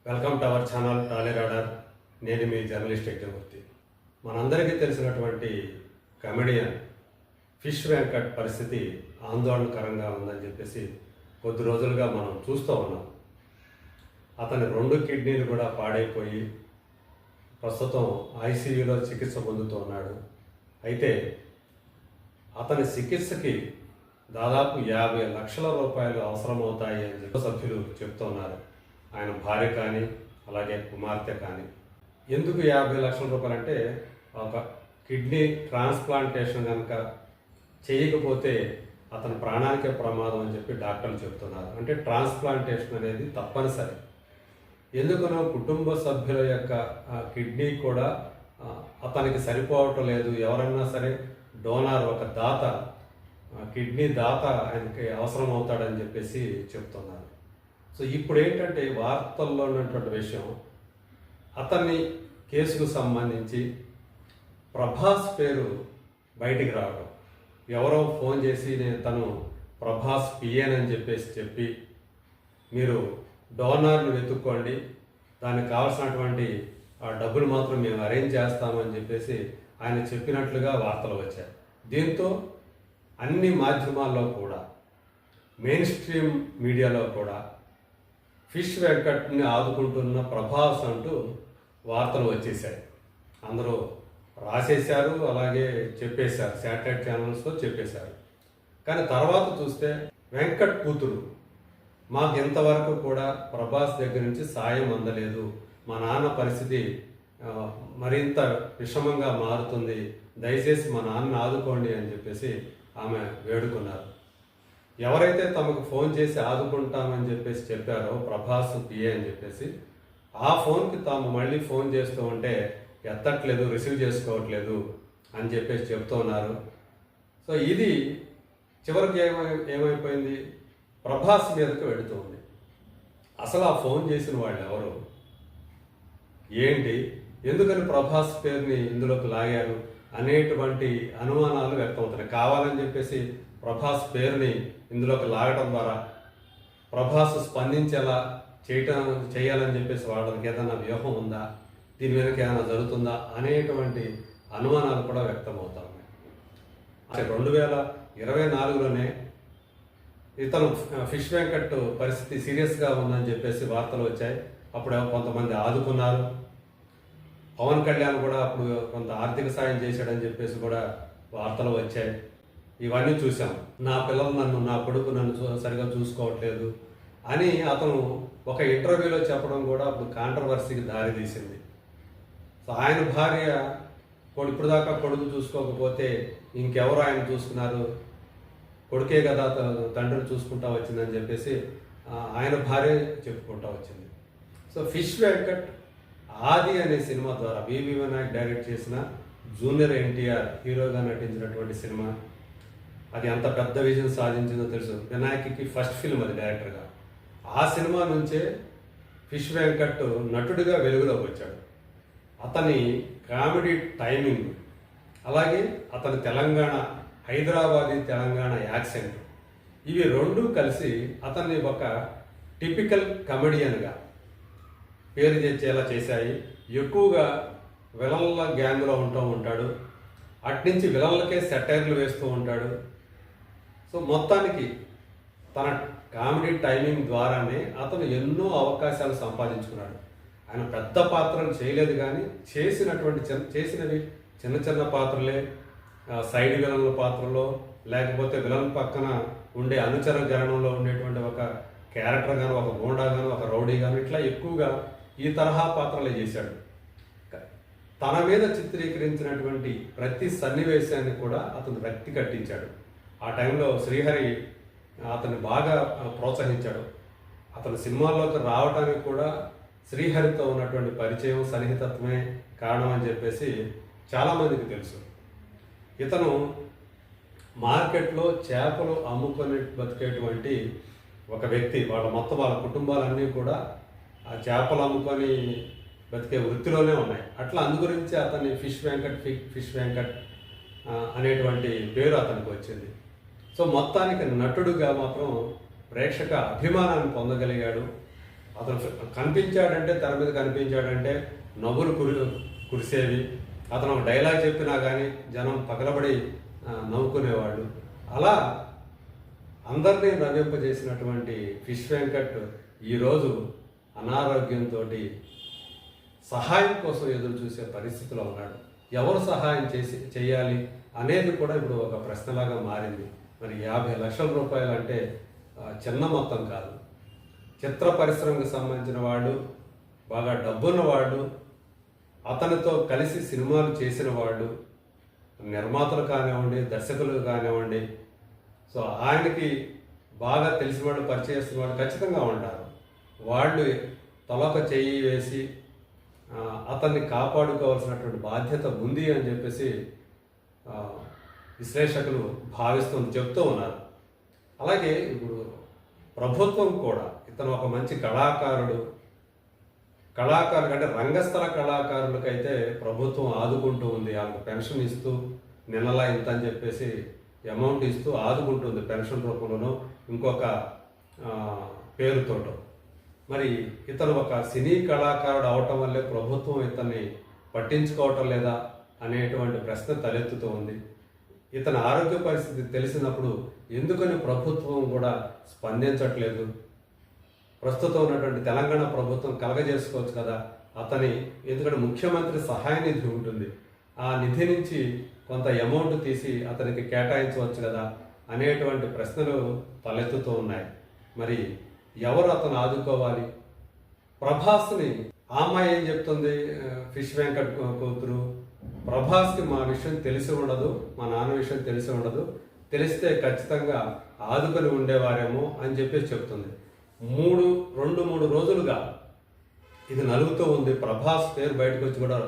Welcome to our channel Tally radar. నేను మీ journalist Yagnamurthy. మనందరికీ తెలిసినటువంటి కమెడియన్ ఫిష్ వెంకట్ పరిస్థితి ఆందోళనకరంగా ఉందని చెప్పేసి కొద్ది రోజులుగా మనం చూస్తూ ఉన్నాం. అతని 2 కిడ్నీలు కూడా పాడైపోయి ప్రస్తుతం ఐసీయూలో చికిత్స పొందుతూ ఉన్నాడు. అయితే అతని చికిత్సకి దాదాపు 50 లక్షల రూపాయలు అవసరమవుతాయి అని చెప్పి సభ్యులు చెప్తున్నారు. ఆయన భార్య కానీ అలాగే కుమార్తె కానీ. ఎందుకు 50 లక్షల రూపాయలు అంటే, ఒక కిడ్నీ ట్రాన్స్ప్లాంటేషన్ కనుక చేయకపోతే అతని ప్రాణానికే ప్రమాదం అని చెప్పి డాక్టర్లు చెప్తున్నారు. అంటే ట్రాన్స్ప్లాంటేషన్ అనేది తప్పనిసరి. ఎందుకనో కుటుంబ సభ్యుల యొక్క కిడ్నీ కూడా అతనికి సరిపోవటం లేదు. ఎవరన్నా సరే డోనార్, ఒక దాత, కిడ్నీ దాత ఆయనకి అవసరం అవుతాడని చెప్పేసి చెప్తున్నారు. సో ఇప్పుడు ఏంటంటే వార్తల్లో ఉన్నటువంటి విషయం, అతన్ని కేసుకు సంబంధించి ప్రభాస్ పేరు బయటికి రావడం. ఎవరో ఫోన్ చేసి తను ప్రభాస్ పిఎన్ అని చెప్పి మీరు డోనార్ను వెతుక్కోండి, దానికి కావాల్సినటువంటి ఆ డబ్బులు మాత్రం మేము అరేంజ్ చేస్తామని చెప్పేసి ఆయన చెప్పినట్లుగా వార్తలు వచ్చాయి. దీంతో అన్ని మాధ్యమాల్లో కూడా, మెయిన్ స్ట్రీమ్ మీడియాలో కూడా ఫిష్ వెంకట్ని ఆదుకుంటున్న ప్రభాస్ అంటూ వార్తలు వచ్చేసాయి. అందరూ రాసేశారు, అలాగే చెప్పేశారు, శాటిలైట్ ఛానల్స్లో చెప్పేశారు. కానీ తర్వాత చూస్తే వెంకట్ కూతురు, మాకు ఇంతవరకు కూడా ప్రభాస్ దగ్గర నుంచి సాయం అందలేదు, మా నాన్న పరిస్థితి మరింత విషమంగా మారుతుంది, దయచేసి మా నాన్న ఆదుకోండి అని చెప్పేసి ఆమె వేడుకున్నారు. ఎవరైతే తమకు ఫోన్ చేసి ఆదుకుంటామని చెప్పేసి చెప్పారో ప్రభాస్ పిఏ అని చెప్పేసి, ఆ ఫోన్కి తాము మళ్ళీ ఫోన్ చేస్తూ ఉంటే ఎత్తట్లేదు, రిసీవ్ చేసుకోవట్లేదు అని చెప్పేసి చెప్తూ ఉన్నారు. సో ఇది చివరికి ఏమైపోయింది, ప్రభాస్ మీదకి వెళుతూ ఉంది. అసలు ఆ ఫోన్ చేసిన వాళ్ళు ఎవరు, ఏంటి, ఎందుకని ప్రభాస్ పేరుని ఇందులోకి లాగారు అనేటువంటి అనుమానాలు వ్యక్తమవుతున్నాయి. కావాలని చెప్పేసి ప్రభాస్ పేరుని ఇందులోకి లాగడం ద్వారా ప్రభాస్ స్పందించేలా చేయాలని చెప్పేసి వాళ్ళకి ఏదైనా వ్యూహం ఉందా, దీని వెనక ఏదైనా జరుగుతుందా అనేటువంటి అనుమానాలు కూడా వ్యక్తమవుతా ఉన్నాయి. 2024లోనే ఇతను ఫిష్ వెంకట్ పరిస్థితి సీరియస్గా ఉందని చెప్పేసి వార్తలు వచ్చాయి. అప్పుడు కొంతమంది ఆదుకున్నారు. పవన్ కళ్యాణ్ కూడా అప్పుడు కొంత ఆర్థిక సాయం చేశాడని చెప్పేసి కూడా వార్తలు వచ్చాయి. ఇవన్నీ చూసాం. నా పిల్లలు నా కొడుకు నన్ను సరిగా చూసుకోవట్లేదు అని అతను ఒక ఇంటర్వ్యూలో చెప్పడం కూడా అప్పుడు కాంట్రవర్సీకి దారి తీసింది. సో ఆయన భార్య, ఇప్పుడు దాకా కొడుకు చూసుకోకపోతే ఇంకెవరు ఆయన చూసుకున్నారు, కొడుకే కదా తండ్రిని చూసుకుంటా వచ్చిందని చెప్పేసి ఆయన భార్య చెప్పుకుంటా వచ్చింది. సో ఫిష్ వెంకట్ ఆది అనే సినిమా ద్వారా వివి వినాయక్ డైరెక్ట్ చేసిన జూనియర్ ఎన్టీఆర్ హీరోగా నటించినటువంటి సినిమా, అది అంత పెద్ద విజయం సాధించిందో తెలుసు. వినాయక్కి ఫస్ట్ ఫిల్మ్ అది డైరెక్టర్గా. ఆ సినిమా నుంచే ఫిష్ వెంకట్ నటుడిగా వెలుగులోకి వచ్చాడు. అతని కామెడీ టైమింగ్, అలాగే అతని హైదరాబాదీ తెలంగాణ యాక్సెంట్, ఇవి రెండూ కలిసి అతన్ని ఒక టిపికల్ కమెడియన్గా పేరు తెచ్చేలా చేశాయి. ఎక్కువగా విలన్ల గ్యాంగ్లో ఉంటాడు, అట్నుంచి విలన్లకే సెటైర్లు వేస్తూ ఉంటాడు. సో మొత్తానికి తన కామెడీ టైమింగ్ ద్వారానే అతను ఎన్నో అవకాశాలు సంపాదించుకున్నాడు. ఆయన పెద్ద పాత్రలు చేయలేదు, కానీ చేసినవి చిన్న చిన్న పాత్రలే. సైడ్ విలన్ల పాత్రలో, లేకపోతే విలన్ పక్కన ఉండే అనుచర గణంలో ఉండేటువంటి ఒక క్యారెక్టర్ గాను, ఒక గూండా గాను, ఒక రౌడీ గాను, ఇట్లా ఎక్కువగా ఈ తరహా పాత్రలే చేశాడు. తన మీద చిత్రీకరించినటువంటి ప్రతి సన్నివేశాన్ని కూడా అతను వ్యక్తి కట్టించాడు. ఆ టైంలో శ్రీహరి అతన్ని బాగా ప్రోత్సహించాడు. అతను సినిమాల్లోకి రావడానికి కూడా శ్రీహరితో ఉన్నటువంటి పరిచయం, సన్నిహితత్వమే కారణం అని చెప్పేసి చాలామందికి తెలుసు. ఇతను మార్కెట్లో చేపలు అమ్ముకొని బతికేటువంటి ఒక వ్యక్తి. వాళ్ళ కుటుంబాలన్నీ కూడా ఆ చేపలు అమ్ముకొని బతికే వృత్తిలోనే ఉన్నాయి. అట్లా అందుగురించి అతన్ని ఫిష్ వెంకట్ అనేటువంటి పేరు అతనికి వచ్చింది. సో మొత్తానికి నటుడుగా మాత్రం ప్రేక్షక అభిమానాన్ని పొందగలిగాడు. అతను కనిపించాడంటే, తెర మీద కనిపించాడంటే నవ్వులు కురిసేవి. అతను ఒక డైలాగ్ చెప్పినా కానీ జనం పగలబడి నవ్వుకునేవాళ్ళు. అలా అందరినీ నవ్వింపజేసినటువంటి ఫిష్ వెంకట్ ఈరోజు అనారోగ్యంతో సహాయం కోసం ఎదురు చూసే పరిస్థితిలో ఉన్నాడు. ఎవరు సహాయం చేయాలి అనేది కూడా ఇప్పుడు ఒక ప్రశ్నలాగా మారింది. మరి 50 లక్షల రూపాయలు అంటే చిన్న మొత్తం కాదు. చిత్ర పరిశ్రమకు సంబంధించిన వాళ్ళు, బాగా డబ్బున్న వాళ్ళు, అతనితో కలిసి సినిమాలు చేసిన వాళ్ళు, నిర్మాతలు కానివ్వండి, దర్శకులు కానివ్వండి, సో ఆయనకి బాగా తెలిసిన వాళ్ళు, పరిచయస్తున్న వాళ్ళు ఖచ్చితంగా ఉంటారు. వాళ్ళు తలొక చెయ్యి వేసి అతన్ని కాపాడుకోవాల్సినటువంటి బాధ్యత ఉంది అని చెప్పేసి విశ్లేషకులు చెప్తూ ఉన్నారు. అలాగే ఇప్పుడు ప్రభుత్వం కూడా ఇతను ఒక మంచి కళాకారుడు అంటే రంగస్థల కళాకారులకైతే ప్రభుత్వం ఆదుకుంటూ ఉంది. వాళ్ళకి పెన్షన్ ఇస్తూ నెలలా ఇంత అని చెప్పేసి అమౌంట్ ఇస్తూ ఆదుకుంటుంది, పెన్షన్ రూపంలోనూ ఇంకొక పేరుతోటో. మరి ఇతను ఒక సినీ కళాకారుడు అవటం వల్లే ప్రభుత్వం ఇతన్ని పట్టించుకోవటం లేదా అనేటువంటి ప్రశ్న తలెత్తుతూ ఉంది. ఇతని ఆరోగ్య పరిస్థితి తెలిసినప్పుడు ఎందుకని ప్రభుత్వం కూడా స్పందించట్లేదు? ప్రస్తుతం ఉన్నటువంటి తెలంగాణ ప్రభుత్వం కలగజేసుకోవచ్చు కదా అతని, ఎందుకంటే ముఖ్యమంత్రి సహాయ నిధి ఉంటుంది, ఆ నిధి నుంచి కొంత అమౌంట్ తీసి అతనికి కేటాయించవచ్చు కదా అనేటువంటి ప్రశ్నలు తలెత్తుతూ ఉన్నాయి. మరి ఎవరు అతను ఆదుకోవాలి? ప్రభాస్ని ఆ అమ్మాయి ఏం చెప్తుంది, ఫిష్ వెంకట్ కూతురు, ప్రభాస్కి మా విషయం తెలిసి ఉండదు, మా నాన్న విషయం తెలిసి ఉండదు, తెలిస్తే ఖచ్చితంగా ఆదుకొని ఉండేవారేమో అని చెప్పేసి చెప్తుంది. 2-3 రోజులుగా ఇది నలుగుతూ ఉంది. ప్రభాస్ పేరు బయటకు వచ్చి కూడా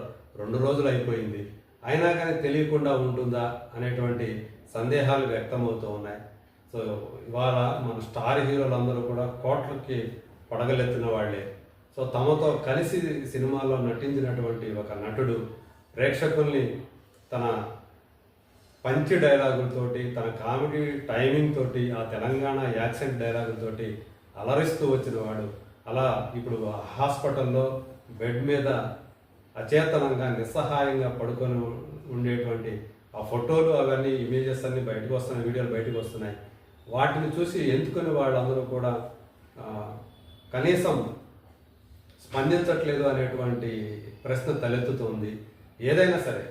2 రోజులు అయిపోయింది, అయినా కానీ తెలియకుండా ఉంటుందా అనేటువంటి సందేహాలు వ్యక్తమవుతూ ఉన్నాయి. సో ఇవాళ మన స్టార్ హీరోలందరూ కూడా కోట్లకి పడగలెత్తిన వాళ్ళే. సో తమతో కలిసి సినిమాలో నటించినటువంటి ఒక నటుడు ప్రేక్షకుల్ని తన పంచి డైలాగులతోటి, తన కామెడీ టైమింగ్ తోటి, ఆ తెలంగాణ యాక్సెంట్ డైలాగులతోటి అలరిస్తూ వచ్చిన వాడు అలా ఇప్పుడు హాస్పిటల్లో బెడ్ మీద అచేతనంగా నిస్సహాయంగా పడుకొని ఉండేటువంటి ఆ ఫోటోలు, అవన్నీ ఇమేజెస్ అన్నీ బయటకు వస్తున్నాయి, వీడియోలు బయటకు వస్తున్నాయి. వాటిని చూసి ఎందుకని వాళ్ళందరూ కూడా కనీసం స్పందించట్లేదు అనేటువంటి ప్రశ్న తలెత్తుతుంది. ఏదైనా సరే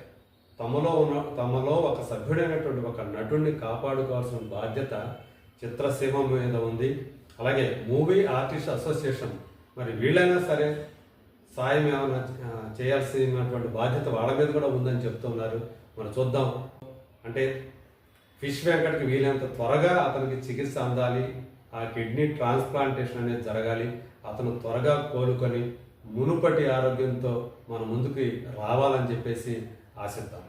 తమలో ఒక సభ్యుడైనటువంటి ఒక నటుడిని కాపాడుకోవాల్సిన బాధ్యత చిత్రసీమ మీద ఉంది. అలాగే మూవీ ఆర్టిస్ట్ అసోసియేషన్ మరి వీళ్ళైనా సరే సాయం ఏమైనా చేయాల్సినటువంటి బాధ్యత వాళ్ళ మీద కూడా ఉందని చెప్తున్నారు. మరి చూద్దాం. అంటే ఫిష్ వెంకట్కి వీలైనంత త్వరగా అతనికి చికిత్స అందాలి, ఆ కిడ్నీ ట్రాన్స్ప్లాంటేషన్ అనేది జరగాలి, అతను త్వరగా కోలుకొని మునుపటి ఆరోగ్యంతో మన ముందుకి రావాలని చెప్పేసి ఆశిద్దాం.